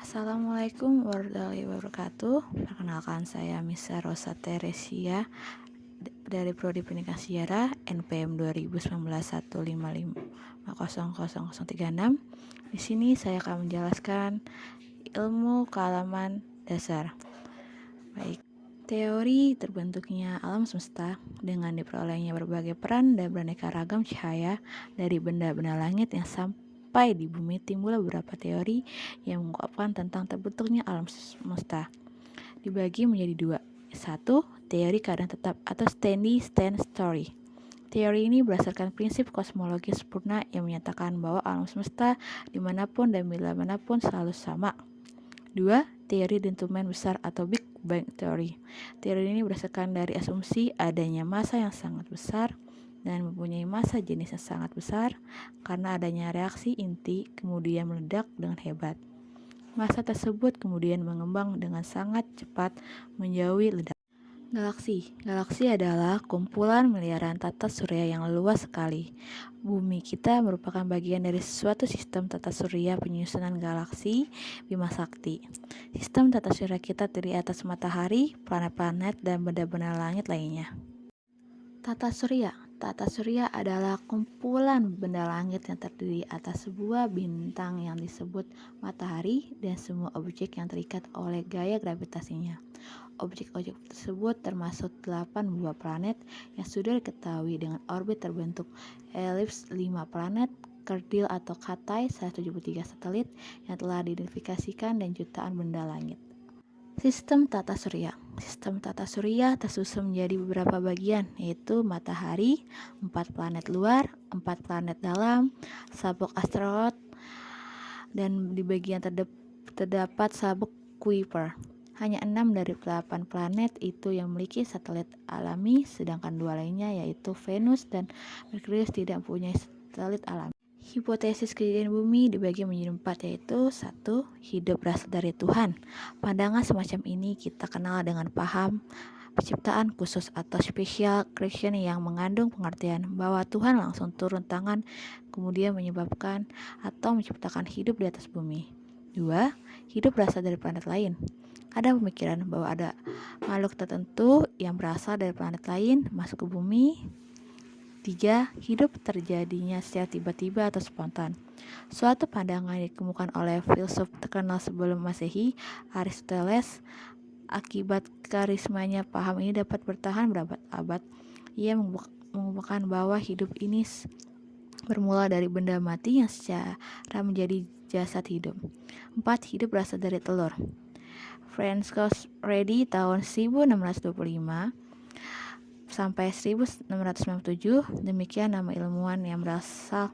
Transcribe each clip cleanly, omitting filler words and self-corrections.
Assalamualaikum warahmatullahi wabarakatuh. Perkenalkan saya Misa Rosa Teresia dari Prodi Pendidikan Sejarah NPM 2019-155-0036. Di sini saya akan menjelaskan ilmu kealaman dasar. Baik, teori terbentuknya alam semesta dengan diperolehnya berbagai peran dan beraneka ragam cahaya dari benda-benda langit yang sampai di bumi, timbul beberapa teori yang mengungkapkan tentang terbentuknya alam semesta. Dibagi menjadi dua. Satu, teori keadaan tetap atau steady state story. Teori ini berdasarkan prinsip kosmologi sempurna yang menyatakan bahwa alam semesta dimanapun dan bila manapun selalu sama. Dua, teori dentuman besar atau Big Bang Theory. Teori ini berdasarkan dari asumsi adanya massa yang sangat besar dan mempunyai massa jenis yang sangat besar karena adanya reaksi inti kemudian meledak dengan hebat. Massa tersebut kemudian mengembang dengan sangat cepat menjauhi ledakan. Galaksi adalah kumpulan miliaran tata surya yang luas sekali. Bumi kita merupakan bagian dari suatu sistem tata surya penyusunan galaksi Bima Sakti. Sistem tata surya kita terdiri atas matahari, planet-planet, dan benda-benda langit lainnya. Tata surya adalah kumpulan benda langit yang terdiri atas sebuah bintang yang disebut matahari dan semua objek yang terikat oleh gaya gravitasinya. Objek-objek tersebut termasuk 8 buah planet yang sudah diketahui dengan orbit terbentuk elips, 5 planet kerdil atau Katai, 173 satelit yang telah diidentifikasikan, dan jutaan benda langit. Sistem tata surya tersusun menjadi beberapa bagian, yaitu matahari, 4 planet luar, 4 planet dalam, sabuk asteroid, dan di bagian terdapat sabuk Kuiper. Hanya 6 dari 8 planet itu yang memiliki satelit alami, sedangkan 2 lainnya yaitu Venus dan Merkurius tidak mempunyai satelit alami. Hipotesis kejadian bumi dibagi menjadi 4, yaitu 1. Hidup berasal dari Tuhan. Pandangan semacam ini kita kenal dengan paham penciptaan khusus atau special creation yang mengandung pengertian bahwa Tuhan langsung turun tangan kemudian menyebabkan atau menciptakan hidup di atas bumi. 2. Hidup berasal dari planet lain. Ada pemikiran bahwa ada makhluk tertentu yang berasal dari planet lain masuk ke bumi. 3. Hidup terjadinya secara tiba-tiba atau spontan. Suatu pandangan dikemukakan oleh filsuf terkenal sebelum Masehi, Aristoteles. Akibat karismanya, paham ini dapat bertahan berabad-abad. Ia mengemukakan bahwa hidup ini bermula dari benda mati yang secara menjadi jasad hidup. 4. Hidup berasal dari telur. Francois Redi tahun 1625 sampai 1697, demikian nama ilmuwan yang berhasil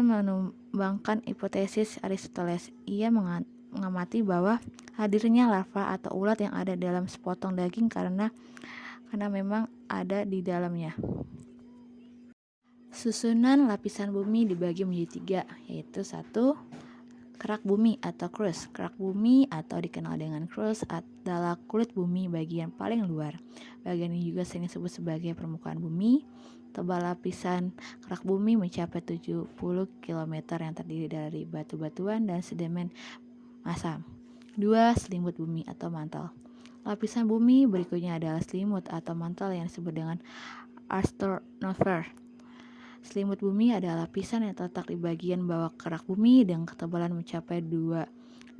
menumbangkan hipotesis Aristoteles. Ia mengamati bahwa hadirnya larva atau ulat yang ada dalam sepotong daging karena memang ada di dalamnya. Susunan lapisan bumi dibagi menjadi 3, yaitu 1. Kerak bumi atau crust. Kerak bumi atau dikenal dengan crust adalah kulit bumi bagian paling luar. Bagian ini juga sering disebut sebagai permukaan bumi. Tebal lapisan kerak bumi mencapai 70 km yang terdiri dari batu-batuan dan sedimen masam. 2. Selimut bumi atau mantel. Lapisan bumi berikutnya adalah selimut atau mantel yang disebut dengan astronosphere. Selimut bumi adalah lapisan yang terletak di bagian bawah kerak bumi dengan ketebalan mencapai 2:900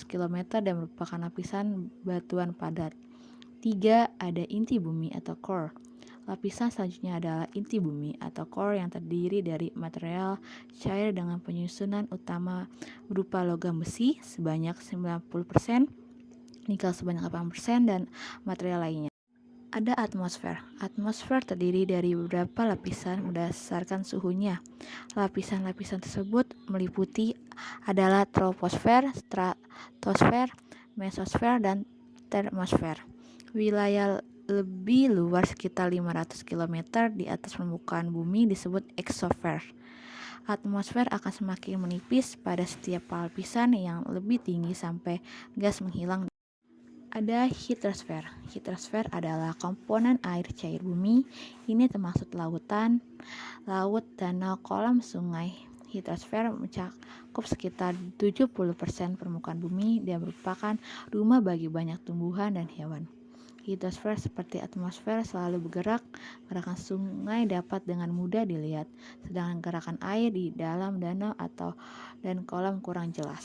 km dan merupakan lapisan batuan padat. 3. Ada inti bumi atau core. Lapisan selanjutnya adalah inti bumi atau core yang terdiri dari material cair dengan penyusunan utama berupa logam besi sebanyak 90%, nikel sebanyak 8%, dan material lainnya. Ada atmosfer. Atmosfer terdiri dari beberapa lapisan berdasarkan suhunya. Lapisan-lapisan tersebut meliputi adalah troposfer, stratosfer, mesosfer, dan termosfer. Wilayah lebih luas sekitar 500 km di atas permukaan bumi disebut exosfer. Atmosfer akan semakin menipis pada setiap lapisan yang lebih tinggi sampai gas menghilang. Ada hidrosfer. Hidrosfer adalah komponen air cair bumi. Ini termasuk lautan, laut, danau, kolam, sungai, Litosfer mencakup sekitar 70% permukaan bumi dan merupakan rumah bagi banyak tumbuhan dan hewan. Litosfer seperti atmosfer selalu bergerak. Gerakan sungai dapat dengan mudah dilihat, sedangkan gerakan air di dalam danau dan kolam kurang jelas.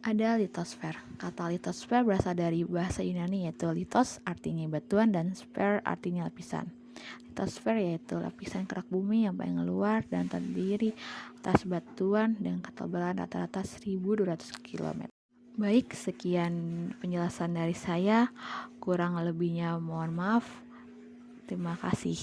Ada litosfer. Kata litosfer berasal dari bahasa Yunani yaitu litos artinya batuan dan sfer artinya lapisan. Litosfer yaitu lapisan kerak bumi yang paling luar dan terdiri atas batuan dengan ketebalan rata-rata 1.200 km. Baik, sekian penjelasan dari saya. Kurang lebihnya mohon maaf. Terima kasih.